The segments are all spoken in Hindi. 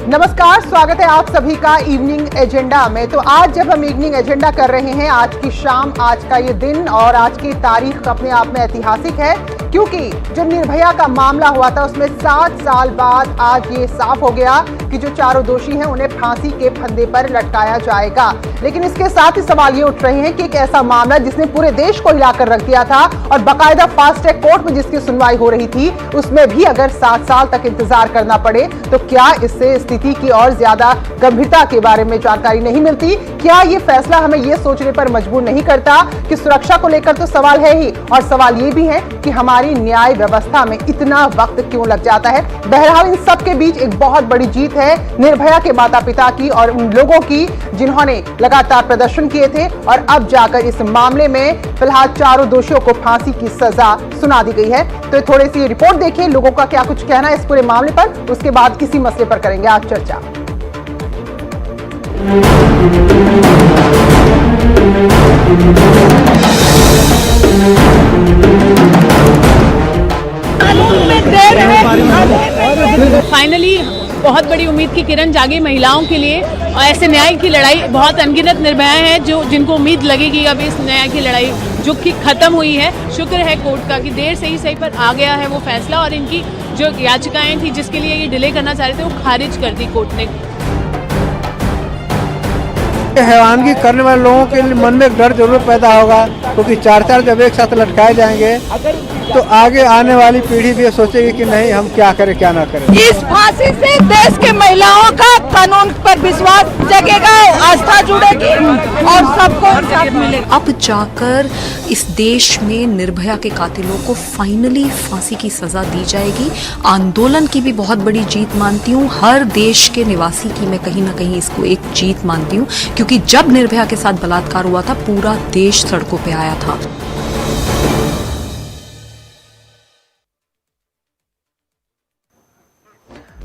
नमस्कार, स्वागत है आप सभी का इवनिंग एजेंडा में। तो आज जब हम इवनिंग एजेंडा कर रहे हैं, आज की शाम, आज का ये दिन और आज की तारीख अपने आप में ऐतिहासिक है, क्योंकि जो निर्भया का मामला हुआ था उसमें 7 साल बाद आज ये साफ हो गया कि जो चारों दोषी हैं उन्हें फांसी के फंदे पर लटकाया जाएगा। लेकिन इसके साथ ही सवाल ये उठ रहे हैं कि एक ऐसा मामला जिसने पूरे देश को हिलाकर रख दिया था और बाकायदा फास्ट ट्रैक कोर्ट में जिसकी सुनवाई हो रही थी, उसमें भी अगर 7 साल तक इंतजार करना पड़े तो क्या इससे स्थिति की और ज्यादा गंभीरता के बारे में जानकारी नहीं मिलती? क्या ये फैसला हमें ये सोचने पर मजबूर नहीं करता कि सुरक्षा को लेकर तो सवाल है ही, और सवाल ये भी है कि हमारी न्याय व्यवस्था में इतना वक्त क्यों लग जाता है? बहरहाल इन सब के बीच एक बहुत बड़ी जीत है निर्भया के माता पिता की और उन लोगों की जिन्होंने लगातार प्रदर्शन किए थे, और अब जाकर इस मामले में फिलहाल चारों दोषियों को फांसी की सजा सुना दी गई है। तो थोड़ी सी रिपोर्ट देखिए, लोगों का क्या कुछ कहना है इस पूरे मामले पर, उसके बाद इसी मसले पर करेंगे आज चर्चा। फाइनली बहुत बड़ी उम्मीद की किरण जागी महिलाओं के लिए, और ऐसे न्याय की लड़ाई बहुत अनगिनत निर्भयाएं हैं जिनको उम्मीद लगेगी अब इस न्याय की लड़ाई जो कि खत्म हुई है। शुक्र है कोर्ट का कि देर से ही सही पर आ गया है वो फैसला, और इनकी जो याचिकाएं थी जिसके लिए ये डिले करना चाह रहे थे वो खारिज कर दी कोर्ट ने। हैवानगी करने वाले लोगों के मन में डर जरूर पैदा होगा, क्योंकि 4 जब एक साथ लटकाए जाएंगे तो आगे आने वाली पीढ़ी भी सोचेगी कि नहीं, हम क्या करें क्या ना करें। इस फांसी से देश के महिलाओं का कानून पर विश्वास जगेगा, आस्था जुड़ेगी और सबको इंसाफ मिलेगा। अब जाकर इस देश में निर्भया के कातिलों को फाइनली फांसी की सजा दी जाएगी। आंदोलन की भी बहुत बड़ी जीत मानती हूँ, हर देश के निवासी की मैं कहीं ना कहीं इसको एक जीत मानती हूँ, क्योंकि जब निर्भया के साथ बलात्कार हुआ था पूरा देश सड़कों पे आया था।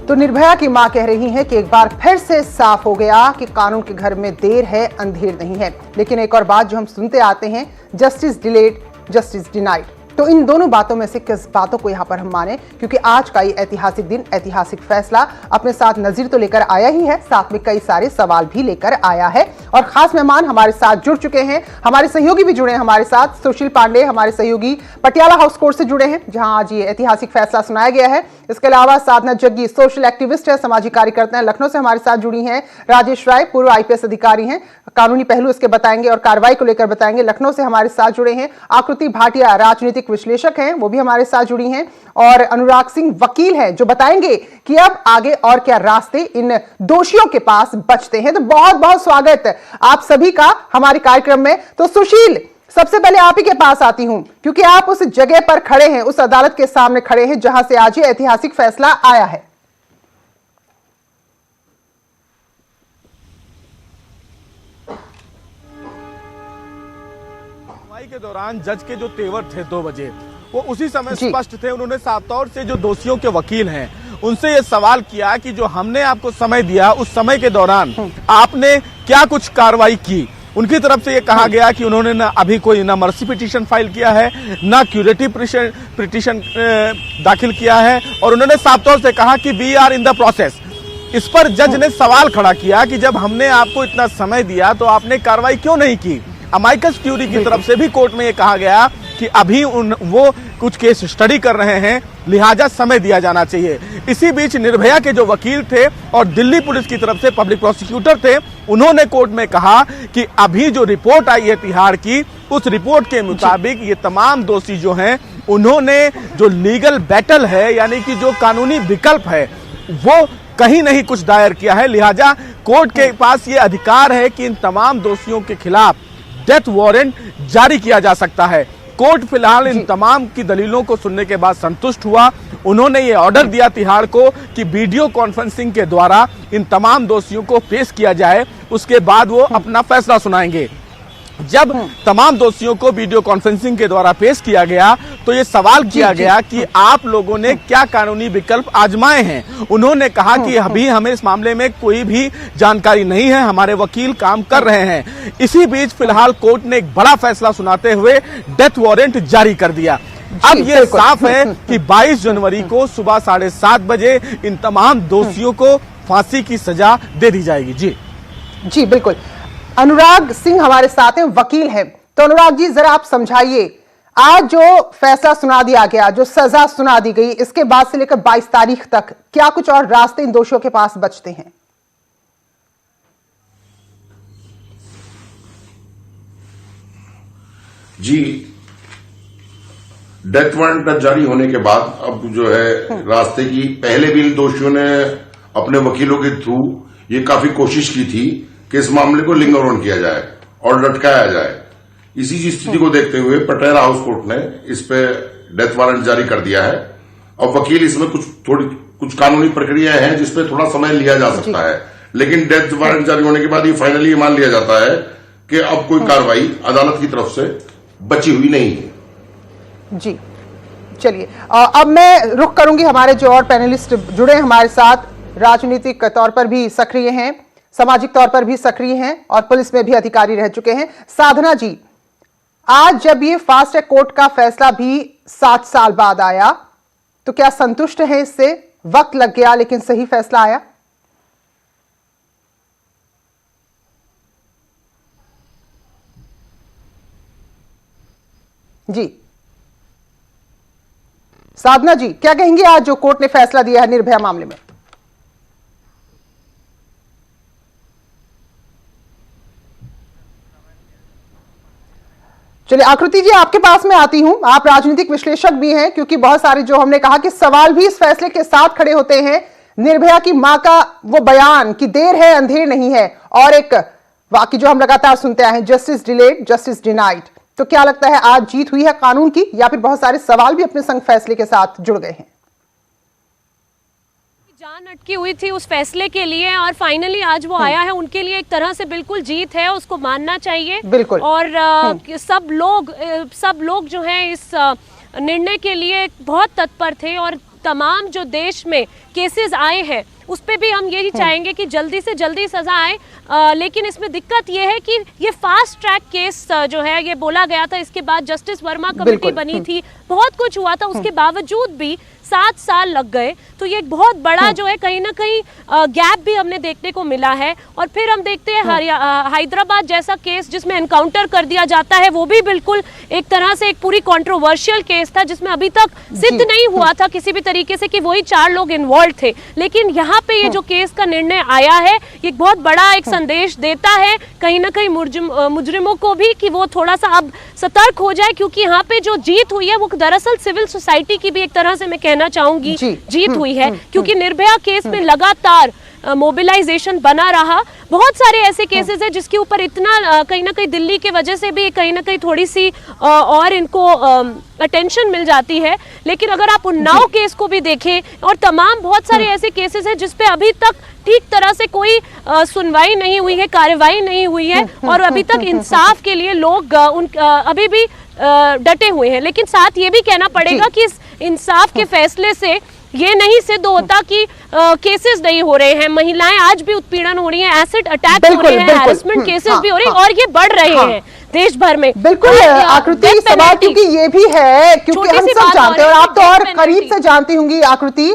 तो निर्भया की मां कह रही हैं कि एक बार फिर से साफ हो गया कि कानून के घर में देर है, अंधेर नहीं है। लेकिन एक और बात जो हम सुनते आते हैं, जस्टिस डिलेड जस्टिस डिनाइड। तो इन दोनों बातों में से किस बातों को यहां पर हम माने? क्योंकि आज का ये ऐतिहासिक दिन, ऐतिहासिक फैसला अपने साथ नजीर तो लेकर आया ही है, साथ में कई सारे सवाल भी लेकर आया है। और खास मेहमान हमारे साथ जुड़ चुके हैं, हमारे सहयोगी भी जुड़े हैं हमारे साथ। सुशील पांडे हमारे सहयोगी पटियाला हाउस कोर्ट से जुड़े हैं, जहां आज ये ऐतिहासिक फैसला सुनाया गया है। इसके अलावा साधना जग्गी सोशल एक्टिविस्ट है, सामाजिक कार्यकर्ता है, लखनऊ से हमारे साथ जुड़ी हैं। राजेश राय पूर्व IPS अधिकारी हैं, कानूनी पहलू इसके बताएंगे और कार्रवाई को लेकर बताएंगे, लखनऊ से हमारे साथ जुड़े हैं। आकृति भाटिया राजनीतिक विश्लेषक हैं, वो भी हमारे साथ जुड़ी हैं। और अनुराग सिंह वकील हैं, जो बताएंगे कि अब आगे और क्या रास्ते इन दोषियों के पास बचते हैं। तो बहुत बहुत स्वागत आप सभी का हमारे कार्यक्रम में। तो सुशील, सबसे पहले आप ही के पास आती हूं, क्योंकि आप उस जगह पर खड़े हैं, उस अदालत के सामने खड़े हैं जहां से आज ये ऐतिहासिक फैसला आया है। के दौरान जज के जो तेवर थे 2 बजे, वो उसी समय स्पष्ट थे। उन्होंने साफ तौर से जो दोषियों के वकील हैं उनसे ये सवाल किया कि जो हमने आपको समय दिया उस समय के दौरान आपने क्या कुछ कार्रवाई की। उनकी तरफ से ये कहा गया कि उन्होंने ना अभी कोई ना मर्सी पिटीशन फाइल किया है, ना क्यूरेटिव पिटीशन दाखिल किया है, और उन्होंने साफ तौर से कहा कि we are in the process. इस पर जज ने सवाल खड़ा किया कि जब हमने आपको इतना समय दिया तो आपने कार्रवाई क्यों नहीं की। अमाइकस क्यूरी की तरफ से भी कोर्ट में ये कहा गया कि अभी वो कुछ केस स्टडी कर रहे हैं, लिहाजा समय दिया जाना चाहिए। इसी बीच निर्भया के जो वकील थे और दिल्ली पुलिस की तरफ से पब्लिक प्रोसिक्यूटर थे, उन्होंने कोर्ट में कहा कि अभी जो रिपोर्ट आई है तिहाड़ की, उस रिपोर्ट के मुताबिक ये तमाम दोषी जो हैं उन्होंने जो लीगल बैटल है, यानी कि जो कानूनी विकल्प है, वो कहीं नहीं कुछ दायर किया है। लिहाजा कोर्ट के पास ये अधिकार है कि इन तमाम दोषियों के खिलाफ डेथ वारंट जारी किया जा सकता है। कोर्ट फिलहाल इन तमाम की दलीलों को सुनने के बाद संतुष्ट हुआ। उन्होंने ये ऑर्डर दिया तिहाड़ को कि वीडियो कॉन्फ्रेंसिंग के द्वारा इन तमाम दोषियों को पेश किया जाए, उसके बाद वो अपना फैसला सुनाएंगे। जब तमाम दोषियों को वीडियो कॉन्फ्रेंसिंग के द्वारा पेश किया गया तो ये सवाल किया गया कि आप लोगों ने क्या कानूनी विकल्प आजमाए हैं। उन्होंने कहा कि अभी हमें इस मामले में कोई भी जानकारी नहीं है, हमारे वकील काम कर रहे हैं। इसी बीच फिलहाल कोर्ट ने एक बड़ा फैसला सुनाते हुए डेथ वारंट जारी कर दिया। अब ये साफ है कि 22 जनवरी को सुबह 7:30 बजे इन तमाम दोषियों को फांसी की सजा दे दी जाएगी। जी जी बिल्कुल। अनुराग सिंह हमारे साथ हैं, वकील हैं। तो अनुराग जी जरा आप समझाइए, आज जो फैसला सुना दिया गया, जो सजा सुना दी गई, इसके बाद से लेकर 22 तारीख तक क्या कुछ और रास्ते इन दोषियों के पास बचते हैं? जी, डेथ वारंट जारी होने के बाद अब जो है रास्ते की, पहले भी इन दोषियों ने अपने वकीलों के थ्रू ये काफी कोशिश की थी कि इस मामले को लिंग किया जाए और लटकाया जाए। इसी की स्थिति को देखते हुए पटियाला हाउस कोर्ट ने इस पे डेथ वारंट जारी कर दिया है। अब वकील इसमें कुछ कानूनी प्रक्रिया है जिसपे थोड़ा समय लिया जा सकता है, लेकिन डेथ वारंट जारी होने के बाद ये फाइनली मान लिया जाता है कि अब कोई कार्रवाई अदालत की तरफ से बची हुई नहीं है। जी चलिए, अब मैं रुख करूंगी, हमारे जो और पैनलिस्ट जुड़े हैं हमारे साथ, राजनीतिक तौर पर भी सक्रिय हैं, सामाजिक तौर पर भी सक्रिय हैं और पुलिस में भी अधिकारी रह चुके हैं। साधना जी, आज जब ये फास्ट ट्रैक कोर्ट का फैसला भी 7 साल बाद आया, तो क्या संतुष्ट है इससे? वक्त लग गया लेकिन सही फैसला आया। जी साधना जी, क्या कहेंगे आज जो कोर्ट ने फैसला दिया है निर्भया मामले में? चलिए आकृति जी, आपके पास में आती हूं। आप राजनीतिक विश्लेषक भी हैं, क्योंकि बहुत सारे जो हमने कहा कि सवाल भी इस फैसले के साथ खड़े होते हैं। निर्भया की मां का वो बयान कि देर है अंधेर नहीं है, और एक वाक्य जो हम लगातार सुनते आए हैं, जस्टिस डिलेड जस्टिस डिनाइड। तो क्या लगता है आज जीत हुई है कानून की, या फिर बहुत सारे सवाल भी अपने संग फैसले के साथ जुड़ गए हैं? जान अटकी हुई थी उस फैसले के लिए, और फाइनली आज वो आया है, उनके लिए एक तरह से बिल्कुल जीत है, उसको मानना चाहिए। बिल्कुल। और सब लोग जो हैं इस निर्णय के लिए बहुत तत्पर थे, और तमाम जो देश में केसेस आए हैं उस पे भी हम यही चाहेंगे कि जल्दी से जल्दी सजा आए। लेकिन इसमें दिक्कत ये है कि ये फास्ट ट्रैक केस जो है, ये बोला गया था, इसके बाद जस्टिस वर्मा कमेटी बनी थी, बहुत कुछ हुआ था, उसके बावजूद भी 7 साल लग गए। तो ये एक बहुत बड़ा जो है कहीं ना कहीं गैप भी हमने देखने को मिला है। और फिर हम देखते हैं हैदराबाद जैसा केस जिसमें एनकाउंटर कर दिया जाता है, वो भी बिल्कुल एक तरह से एक पूरी कंट्रोवर्शियल केस था, जिसमें अभी तक सिद्ध नहीं हुआ था किसी भी तरीके से कि वही 4 लोग इन्वॉल्व थे। लेकिन यहाँ पे ये जो केस का निर्णय आया है, ये बहुत बड़ा एक संदेश देता है कहीं ना कहीं मुजरिमों को भी, कि वो थोड़ा सा अब सतर्क हो जाए, क्योंकि यहाँ पे जो जीत हुई है वो दरअसल सिविल सोसाइटी की भी एक तरह से मैं कहना चाहूंगी जीत हुई है, क्योंकि निर्भया केस में लगातार मोबिलाइजेशन बना रहा। बहुत सारे ऐसे केसेस हैं जिसके ऊपर इतना कहीं ना कहीं दिल्ली के वजह से भी कहीं ना कहीं थोड़ी सी और इनको अटेंशन मिल जाती है। लेकिन अगर आप उन्नाव केस को भी देखें, और तमाम बहुत सारे ऐसे केसेस हैं जिसपे अभी तक ठीक तरह से कोई सुनवाई नहीं हुई है, कार्रवाई नहीं हुई है, और अभी तक इंसाफ के लिए लोग अभी भी डटे हुए हैं। लेकिन साथ ये भी कहना पड़ेगा कि इस इंसाफ के फैसले से ये नहीं सिद्ध होता कि केसेस नहीं हो रहे हैं, महिलाएं आज भी उत्पीड़न हो रही हैं, एसिड अटैक हो रहे हैं, हैरेसमेंट केसेस भी हो रहे हैं, और ये बढ़ रहे हैं देश भर में। बिल्कुल आकृति, सवाल क्योंकि ये भी है, क्योंकि हम सब जानते हैं और आप तो और करीब से जानती होंगी आकृति,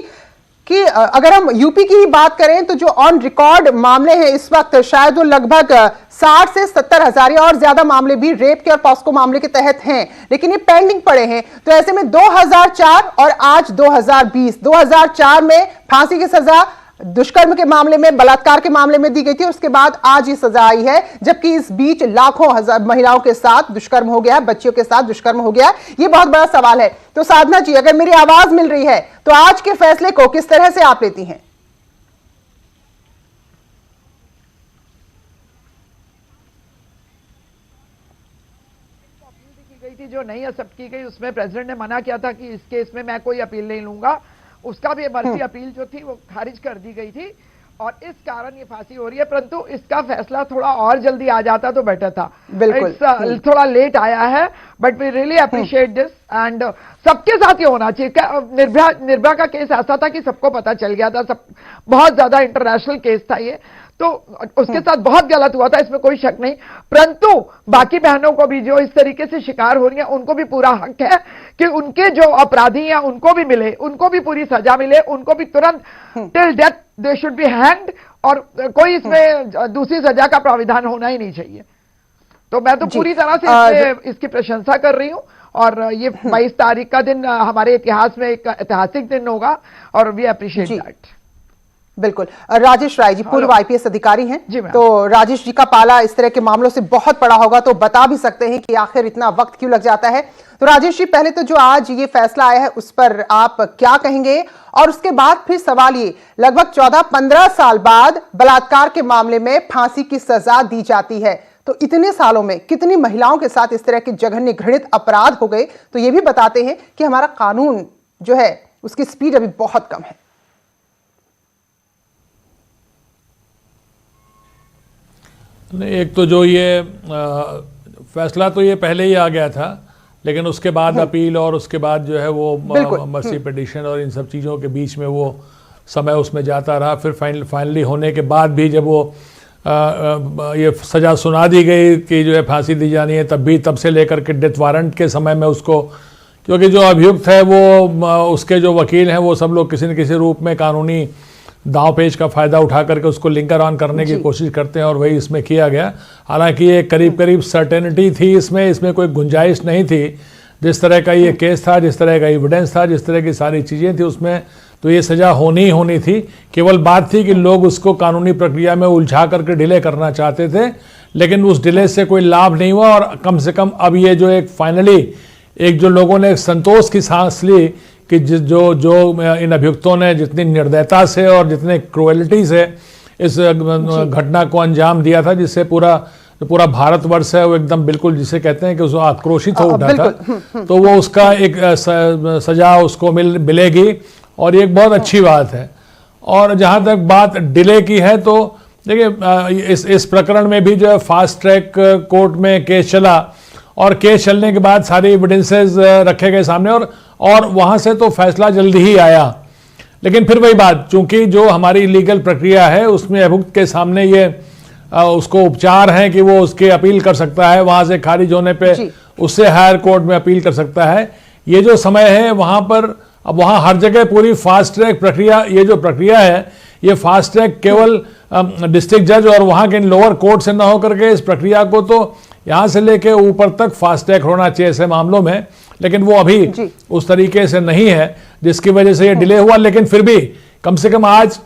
कि अगर हम यूपी की ही बात करें तो जो ऑन रिकॉर्ड मामले हैं इस वक्त, शायद वो लगभग 60 से 70 हजार या और ज्यादा मामले भी रेप के और पॉस्को मामले के तहत हैं, लेकिन ये पेंडिंग पड़े हैं। तो ऐसे में 2004 और आज 2020, 2004 में फांसी की सजा दुष्कर्म के मामले में, बलात्कार के मामले में दी गई थी, उसके बाद आज ये सजा आई है, जबकि इस बीच लाखों हजार महिलाओं के साथ दुष्कर्म हो गया, बच्चियों के साथ दुष्कर्म हो गया। ये बहुत बड़ा सवाल है। तो साधना जी, अगर मेरी आवाज मिल रही है तो आज के फैसले को किस तरह से आप लेती हैं? थी जो नहीं एक्सेप्ट की गई, उसमें प्रेसिडेंट ने मना किया था कि इस केस में मैं कोई अपील नहीं लूंगा, उसका भी मर्जी अपील जो थी वो खारिज कर दी गई थी, और इस कारण ये फांसी हो रही है। परंतु इसका फैसला थोड़ा और जल्दी आ जाता तो बेटर था। बिल्कुल थोड़ा लेट आया है, but we really appreciate this, and सबके साथ ये होना चाहिए। निर्भया का केस ऐसा था कि सबको पता चल गया था, सब बहुत ज्यादा इंटरनेशनल केस था ये, तो उसके साथ बहुत गलत हुआ था, इसमें कोई शक नहीं। परंतु बाकी बहनों को भी जो इस तरीके से शिकार हो रही हैं, उनको भी पूरा हक है कि उनके जो अपराधी हैं उनको भी मिले, उनको भी पूरी सजा मिले, उनको भी तुरंत till death they should be hanged, और कोई इसमें दूसरी सजा का प्राविधान होना ही नहीं चाहिए। तो मैं तो पूरी तरह से इसकी प्रशंसा कर रही हूं, और ये 22 तारीख का दिन हमारे इतिहास में एक ऐतिहासिक दिन होगा, और वी अप्रिशिएट दैट। बिल्कुल। राजेश राय जी पूर्व आईपीएस अधिकारी हैं, जी मैम। तो राजेश जी का पाला इस तरह के मामलों से बहुत पड़ा होगा, तो बता भी सकते हैं कि आखिर इतना वक्त क्यों लग जाता है। तो राजेश जी, पहले तो जो आज ये फैसला आया है उस पर आप क्या कहेंगे, और उसके बाद फिर सवाल ये, लगभग 14-15 साल बाद बलात्कार के मामले में फांसी की सजा दी जाती है, तो इतने सालों में कितनी महिलाओं के साथ इस तरह के जघन्य घृणित अपराध हो गए, तो ये भी बताते हैं कि हमारा कानून जो है उसकी स्पीड अभी बहुत कम है। एक तो जो ये फैसला तो ये पहले ही आ गया था, लेकिन उसके बाद अपील और उसके बाद जो है वो मर्सी पिटीशन और इन सब चीज़ों के बीच में वो समय उसमें जाता रहा। फिर फाइनली होने के बाद भी जब वो ये सज़ा सुना दी गई कि जो है फांसी दी जानी है, तब से लेकर के डेथ वारंट के समय में उसको, क्योंकि जो अभियुक्त है वो उसके जो वकील हैं वो सब लोग किसी न किसी रूप में कानूनी दाव पेच का फ़ायदा उठा करके उसको लिंकर ऑन करने की कोशिश करते हैं, और वही इसमें किया गया। हालांकि ये करीब करीब सर्टेनिटी थी, इसमें कोई गुंजाइश नहीं थी। जिस तरह का ये केस था, जिस तरह का एविडेंस था, जिस तरह की सारी चीज़ें थी उसमें तो ये सज़ा होनी ही होनी थी। केवल बात थी कि लोग उसको कानूनी प्रक्रिया में उलझा करके डिले करना चाहते थे, लेकिन उस डिले से कोई लाभ नहीं हुआ। और कम से कम अब ये जो एक फाइनली एक जो लोगों ने संतोष की सांस ली कि जो इन अभियुक्तों ने जितनी निर्दयता से और जितने क्रुएलिटी से इस घटना को अंजाम दिया था, जिससे पूरा भारतवर्ष है वो एकदम बिल्कुल जिसे कहते हैं कि उसको आक्रोशित हो उठा था, तो वो उसका एक सजा उसको मिलेगी, और ये एक बहुत अच्छी बात है। और जहाँ तक बात डिले की है, तो देखिए इस प्रकरण में भी जो है फास्ट ट्रैक कोर्ट में केस चला, और केस चलने के बाद सारे एविडेंसेस रखे गए सामने, और वहाँ से तो फैसला जल्दी ही आया। लेकिन फिर वही बात, चूंकि जो हमारी लीगल प्रक्रिया है उसमें अभियुक्त के सामने ये उसको उपचार हैं कि वो उसके अपील कर सकता है, वहाँ से खारिज होने पे उससे हायर कोर्ट में अपील कर सकता है। ये जो समय है वहाँ पर, अब वहाँ हर जगह पूरी फास्ट ट्रैक प्रक्रिया, ये जो प्रक्रिया है ये फास्ट ट्रैक केवल डिस्ट्रिक्ट जज और वहाँ के लोअर कोर्ट से न होकर के इस प्रक्रिया को तो यहाँ से लेके ऊपर तक फास्ट ट्रैक होना चाहिए ऐसे मामलों में, लेकिन वो अभी उस तरीके से नहीं है, जिसकी वजह से ये डिले हुआ। लेकिन फिर भी कम से कम आज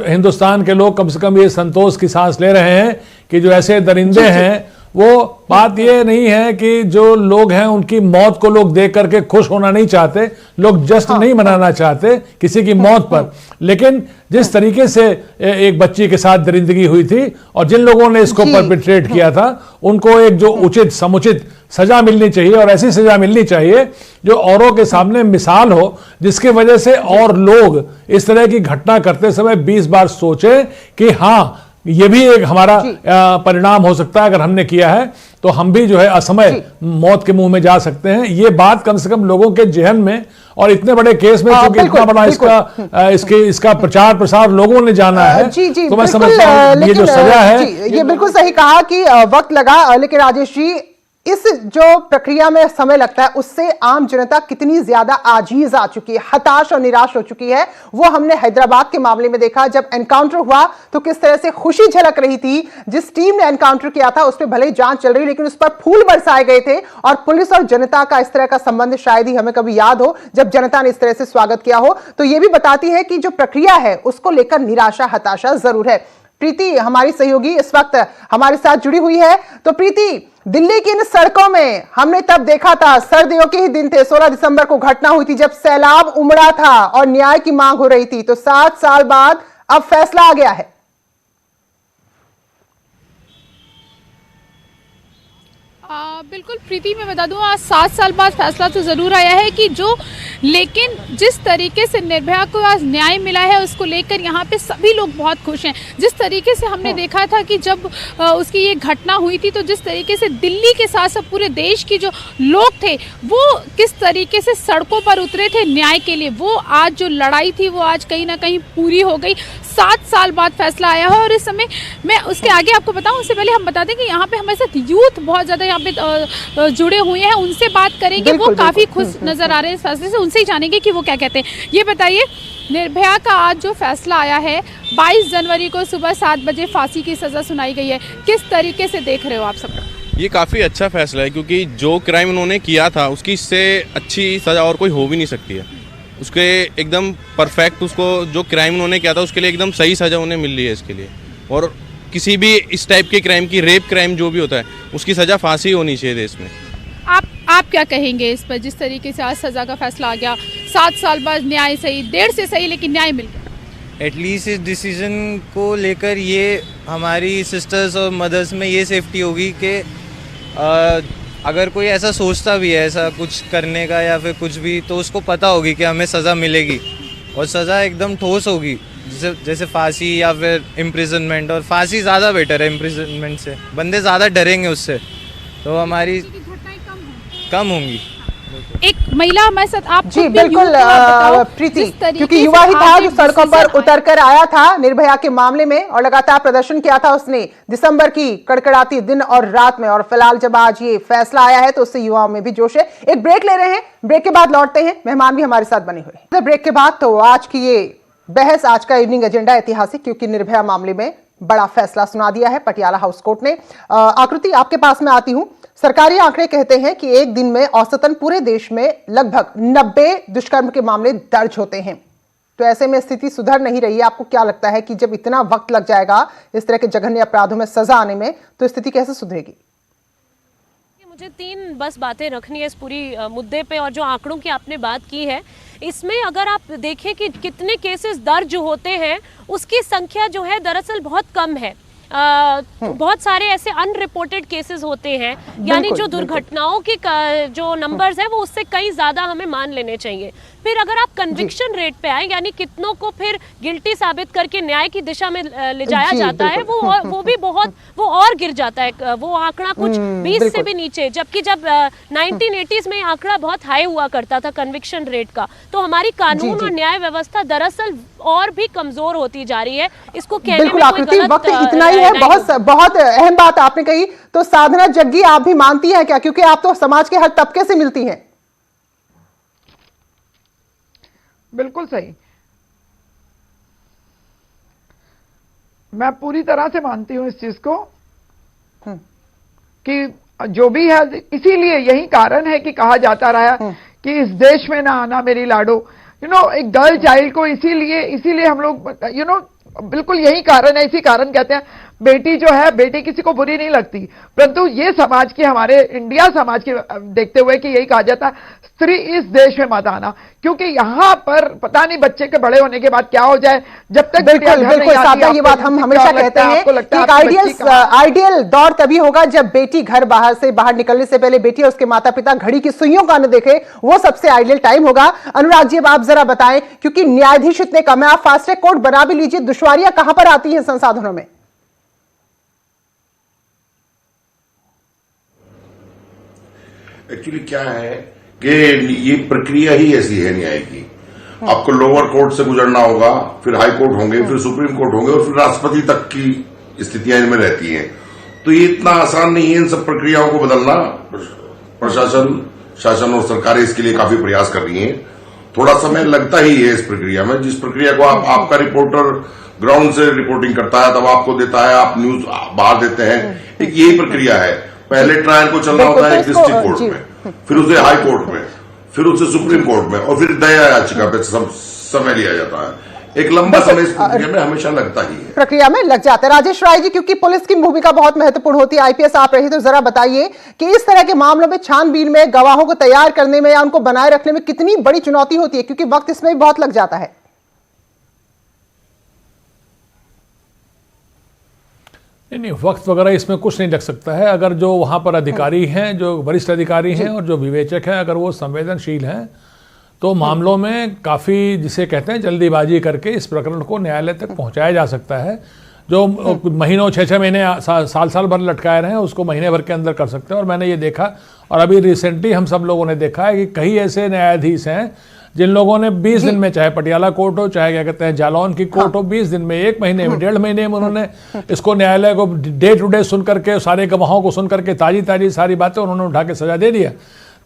हिंदुस्तान के लोग कम से कम ये संतोष की सांस ले रहे हैं कि जो ऐसे दरिंदे हैं, वो बात ये नहीं है कि जो लोग हैं उनकी मौत को लोग देख करके खुश होना नहीं चाहते, लोग जश्न नहीं मनाना चाहते किसी की मौत पर, लेकिन जिस तरीके से एक बच्ची के साथ दरिंदगी हुई थी और जिन लोगों ने इसको परपेट्रेट किया था, उनको एक जो उचित समुचित सजा मिलनी चाहिए, और ऐसी सजा मिलनी चाहिए जो औरों के सामने मिसाल हो, जिसकी वजह से और लोग इस तरह की घटना करते समय 20 बार सोचे कि हाँ ये भी एक हमारा परिणाम हो सकता है, अगर हमने किया है तो हम भी जो है असमय मौत के मुंह में जा सकते हैं। ये बात कम से कम लोगों के जहन में, और इतने बड़े केस में क्योंकि इतना बड़ा इसका प्रचार प्रसार लोगों ने जाना है, तो मैं समझता हूं ये जो सजा है, ये बिल्कुल सही कहा कि वक्त लगा, लेकिन राजेश जी इस जो प्रक्रिया में समय लगता है उससे आम जनता कितनी ज्यादा आजीज आ चुकी है, हताश और निराश हो चुकी है। वो हमने हैदराबाद के मामले में देखा, जब एनकाउंटर हुआ तो किस तरह से खुशी झलक रही थी। जिस टीम ने एनकाउंटर किया था उस पर भले ही जांच चल रही, लेकिन उस पर फूल बरसाए गए थे, और पुलिस और जनता का इस तरह का संबंध शायद ही हमें कभी याद हो जब जनता ने इस तरह से स्वागत किया हो। तो ये भी बताती है कि जो प्रक्रिया है उसको लेकर निराशा हताशा जरूर है। प्रीति हमारी सहयोगी इस वक्त हमारे साथ जुड़ी हुई है। तो प्रीति, दिल्ली की इन सड़कों में हमने तब देखा था, सर्दियों के ही दिन थे, 16 दिसंबर को घटना हुई थी जब सैलाब उमड़ा था और न्याय की मांग हो रही थी। तो 7 साल बाद अब फैसला आ गया है। बिल्कुल प्रीति, मैं बता दूं आज 7 साल बाद फैसला तो ज़रूर आया है कि लेकिन जिस तरीके से निर्भया को आज न्याय मिला है उसको लेकर यहाँ पे सभी लोग बहुत खुश हैं। जिस तरीके से हमने देखा था कि जब उसकी ये घटना हुई थी, तो जिस तरीके से दिल्ली के साथ साथ पूरे देश के जो लोग थे वो किस तरीके से सड़कों पर उतरे थे न्याय के लिए, वो आज जो लड़ाई थी वो आज कहीं ना कहीं पूरी हो गई। 7 साल बाद फैसला आया है। और इस समय मैं उसके आगे आपको बताऊं, उससे पहले हम बता दें कि यहाँ पे हमारे साथ यूथ बहुत ज़्यादा यहाँ पे जुड़े हुए हैं, उनसे बात करेंगे। वो काफ़ी खुश नज़र आ रहे हैं इस फैसले से, उनसे ही जानेंगे कि वो क्या कहते हैं। ये बताइए, निर्भया का आज जो फैसला आया है, 22 जनवरी को सुबह 7 बजे फांसी की सज़ा सुनाई गई है, किस तरीके से देख रहे हो आप सब? ये काफ़ी अच्छा फैसला है, क्योंकि जो क्राइम उन्होंने किया था उसकी इससे अच्छी सज़ा और कोई हो भी नहीं सकती है। उसके एकदम परफेक्ट, उसको जो क्राइम उन्होंने किया था उसके लिए एकदम सही सज़ा उन्हें मिल रही है इसके लिए। और किसी भी इस टाइप के क्राइम की, रेप क्राइम जो भी होता है, उसकी सज़ा फांसी होनी चाहिए देश में। आप क्या कहेंगे इस पर, जिस तरीके से आज सज़ा का फैसला आ गया, 7 साल बाद न्याय सही, देर से सही लेकिन न्याय मिल गया? एटलीस्ट इस डिसीजन को लेकर ये हमारी सिस्टर्स और मदर्स में ये सेफ्टी होगी कि अगर कोई ऐसा सोचता भी है ऐसा कुछ करने का या फिर कुछ भी, तो उसको पता होगी कि हमें सज़ा मिलेगी और सज़ा एकदम ठोस होगी, जैसे फांसी या फिर इम्प्रिजनमेंट। और फांसी ज़्यादा बेटर है इम्प्रिजनमेंट से, बंदे ज़्यादा डरेंगे उससे, तो हमारी कम होंगी। एक महिला हमारे साथ, आप जी बिल्कुल प्रीति, क्योंकि युवा ही था जो सड़कों पर उतर कर आया था निर्भया के मामले में और लगातार प्रदर्शन किया था उसने दिसंबर की कड़कड़ाती दिन और रात में। और फिलहाल जब आज ये फैसला आया है तो उससे युवाओं में भी जोश है। एक ब्रेक ले रहे हैं, ब्रेक के बाद लौटते हैं, मेहमान भी हमारे साथ बने हुए हैं। ब्रेक के बाद तो आज की ये बहस, आज का इवनिंग एजेंडा ऐतिहासिक, क्योंकि निर्भया मामले में बड़ा फैसला सुना दिया है पटियाला हाउस कोर्ट ने। आकृति, आपके पास में आती हूं। सरकारी आंकड़े कहते हैं कि एक दिन में औसतन पूरे देश में लगभग 90 दुष्कर्म के मामले दर्ज होते हैं। तो ऐसे में स्थिति सुधर नहीं रही है। आपको क्या लगता है कि जब इतना वक्त लग जाएगा इस तरह के जघन्य अपराधों में सजा आने में, तो स्थिति कैसे सुधरेगी? मुझे 3 बस बातें रखनी है इस पूरी मुद्दे पे। और जो आंकड़ों की आपने बात की है, इसमें अगर आप देखें कि कितने केसेस दर्ज होते हैं, उसकी संख्या जो है दरअसल बहुत कम है। बहुत सारे ऐसे अनरिपोर्टेड केसेस होते हैं, यानी जो दुर्घटनाओं के जो नंबर्स है वो उससे कहीं ज्यादा हमें मान लेने चाहिए। फिर अगर आप कन्विक्शन रेट पे आए, यानी कितनों को फिर गिल्टी साबित करके न्याय की दिशा में ले जाया जाता है, वो भी बहुत, वो और गिर जाता है वो आंकड़ा कुछ 20 से भी नीचे। जबकि जब 1980s में आंकड़ा बहुत हाई हुआ करता था कन्विक्शन रेट का, तो हमारी कानून और न्याय व्यवस्था दरअसल और भी कमजोर होती जा रही है। इसको कहने में कोई गलत वक्त इतना ही है। बहुत अहम बात आपने कही। तो साधना जग्गी, आप भी मानती हैं क्या, क्योंकि आप तो समाज के हर तबके से मिलती हैं? बिल्कुल सही, मैं पूरी तरह से मानती हूं इस चीज को कि जो भी है, इसीलिए यही कारण है कि कहा जाता रहा कि इस देश में ना आना मेरी लाडो। एक गर्ल चाइल्ड को इसीलिए हम लोग बिल्कुल यही कारण है, इसी कारण कहते हैं बेटी जो है, बेटी किसी को बुरी नहीं लगती, परंतु ये समाज की, हमारे इंडिया समाज के देखते हुए कि यही कहा जाता है स्त्री इस देश में मत आना, क्योंकि यहाँ पर पता नहीं बच्चे के बड़े होने के बाद क्या हो जाए। जब तक बिल्कुल सादा, ये बात हम हमेशा कहते हैं कि आइडियल दौर तभी होगा जब बेटी घर से बाहर निकलने से पहले बेटी और उसके माता पिता घड़ी की सुइयों का न देखे, वो सबसे आइडियल टाइम होगा। अनुराग जी, अब आप जरा बताएं, क्योंकि न्यायाधीश इतने कम है, आप फास्ट ट्रैक कोर्ट बना भी लीजिए, दुश्वारियां कहां पर आती हैं संसाधनों में? एक्चुअली क्या है कि ये प्रक्रिया ही ऐसी है न्याय की। आपको लोअर कोर्ट से गुजरना होगा, फिर हाई कोर्ट होंगे, फिर सुप्रीम कोर्ट होंगे और फिर राष्ट्रपति तक की स्थितियां इनमें रहती हैं। तो ये इतना आसान नहीं है इन सब प्रक्रियाओं को बदलना। प्रशासन, शासन और सरकारें इसके लिए काफी प्रयास कर रही हैं। थोड़ा समय लगता ही है इस प्रक्रिया में। जिस प्रक्रिया को आपका रिपोर्टर ग्राउंड से रिपोर्टिंग करता है, तब आपको देता है, आप न्यूज बाहर देते हैं, एक यही प्रक्रिया है। पहले ट्रायल को चलना होता है डिस्ट्रिक्ट कोर्ट में, फिर उसे हाई कोर्ट में, फिर उसे सुप्रीम कोर्ट में, और फिर दया याचिका पे समय लिया जाता है। एक लंबा समय इस प्रक्रिया में हमेशा लगता ही है, प्रक्रिया में लग जाता है। राजेश राय जी, क्योंकि पुलिस की भूमिका बहुत महत्वपूर्ण होती है, आईपीएस आप रही, तो जरा बताइए कि इस तरह के मामलों में छानबीन में, गवाहों को तैयार करने में या उनको बनाए रखने में कितनी बड़ी चुनौती होती है, क्योंकि वक्त इसमें भी बहुत लग जाता है। नहीं, वक्त वगैरह इसमें कुछ नहीं लग सकता है। अगर जो वहाँ पर अधिकारी हैं, जो वरिष्ठ अधिकारी हैं और जो विवेचक हैं, अगर वो संवेदनशील हैं तो मामलों में काफ़ी, जिसे कहते हैं जल्दीबाजी करके इस प्रकरण को न्यायालय तक पहुँचाया जा सकता है। जो महीनों 6-6 महीने साल भर लटकाए रहे हैं, उसको महीने भर के अंदर कर सकते हैं। और मैंने ये देखा, और अभी रिसेंटली हम सब लोगों ने देखा है कि कई ऐसे न्यायाधीश हैं जिन लोगों ने 20 दिन में, चाहे पटियाला कोर्ट हो, चाहे क्या कहते हैं जालौन की कोर्ट हो, 20 दिन में, 1 महीने में, 1.5 महीने में उन्होंने इसको न्यायालय को डे टू डे सुन करके, सारे गवाहों को सुन करके, ताजी ताजी सारी बातें उन्होंने उठा के सजा दे दिया।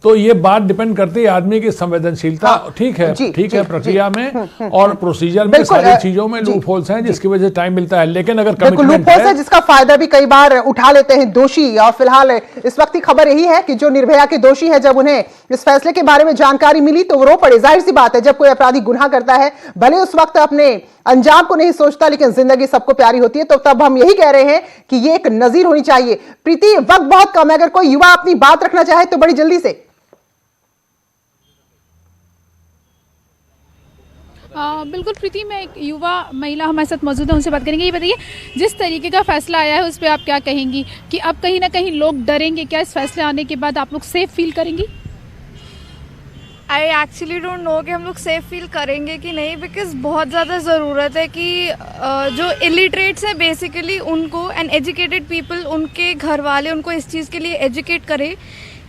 तो ये बात डिपेंड करती है आदमी की संवेदनशीलता। ठीक है, ठीक है, प्रक्रिया में और प्रोसीजर में, सारी चीजों में लूप होल्स हैं जिसकी वजह से टाइम मिलता है। लेकिन अगर कमिटमेंट है जिसका फायदा भी कई बार उठा लेते हैं दोषी। और फिलहाल इस वक्त की खबर यही है कि जो निर्भया के दोषी है, जब उन्हें इस फैसले के बारे में जानकारी मिली तो वो रो पड़े। जाहिर सी बात है, जब कोई अपराधी गुनाह करता है, भले उस वक्त अपने अंजाम को नहीं सोचता, लेकिन जिंदगी सबको प्यारी होती है। तो तब हम यही कह रहे हैं कि ये एक नजीर होनी चाहिए। प्रीति, वक्त बहुत कम है, अगर कोई युवा अपनी बात रखना चाहे तो बड़ी जल्दी से। बिल्कुल प्रीति, मैं एक युवा महिला हमारे साथ मौजूद है, उनसे बात करेंगे। ये बताइए, जिस तरीके का फैसला आया है उस पर आप क्या कहेंगी कि अब कहीं ना कहीं लोग डरेंगे क्या? इस फैसले आने के बाद आप लोग सेफ फील करेंगी? आई एक्चुअली डोंट नो कि हम लोग सेफ फील करेंगे कि नहीं, बिकॉज बहुत ज़्यादा ज़रूरत है कि जो इलिटरेट्स हैं बेसिकली उनको, एंड एजुकेटेड पीपल, उनके घर वाले उनको इस चीज़ के लिए एजुकेट करें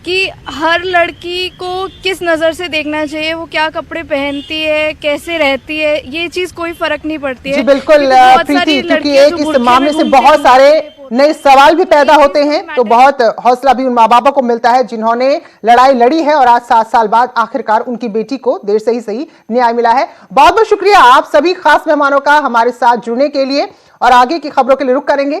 कि हर लड़की को किस नज़र से देखना चाहिए, वो क्या कपड़े पहनती है, कैसे रहती है, ये चीज़ कोई फर्क नहीं पड़ती है। जी बिल्कुल प्रीति, क्योंकि एक इस मामले से बहुत सारे नए सवाल भी पैदा होते हैं, तो बहुत हौसला भी उन माँ बापों को मिलता है जिन्होंने लड़ाई लड़ी है और आज 7 साल बाद आखिरकार उनकी बेटी को देर से ही सही न्याय मिला है। बहुत बहुत शुक्रिया आप सभी खास मेहमानों का हमारे साथ जुड़ने के लिए, और आगे की खबरों के लिए रुख करेंगे